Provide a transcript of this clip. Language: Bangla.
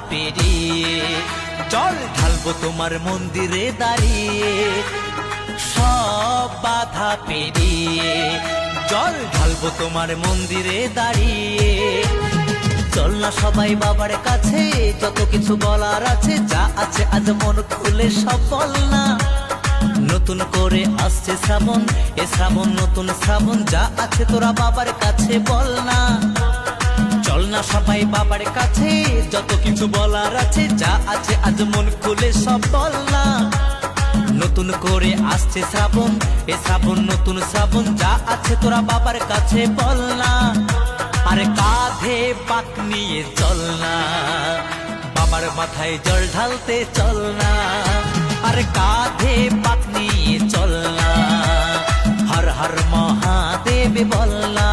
পেরিয়ে জল ঢালবো তোমার মন্দিরে দাঁড়িয়ে, সব বাধা পেরিয়ে জল ঢালবো তোমার মন্দিরে দাঁড়িয়ে। চল না সবাই বাবার কাছে, যত কিছু বলার আছে, যা আছে আজ মন খুলে সব বল না। নতুন করে আসছে শ্রাবণ, এ শ্রাবণ নতুন শ্রাবণ, যা আছে তোরা বাবার কাছে বল না। চল না সবাই বাবার কাছে, যত কিছু বলার আছে, যা আছে আজ মন খুলে সব বল না। নতুন করে আসছে শ্রাবণ, এ শ্রাবণ নতুন শ্রাবণ, যা আছে তোরা বাবার কাছে বল না। আরে কাঁধে পাক নিয়ে চল না, বাবার মাথায় জল ঢালতে চল না। আরে কাঁধে পাক নিয়ে চল না, হর হর মহাদেব বল না।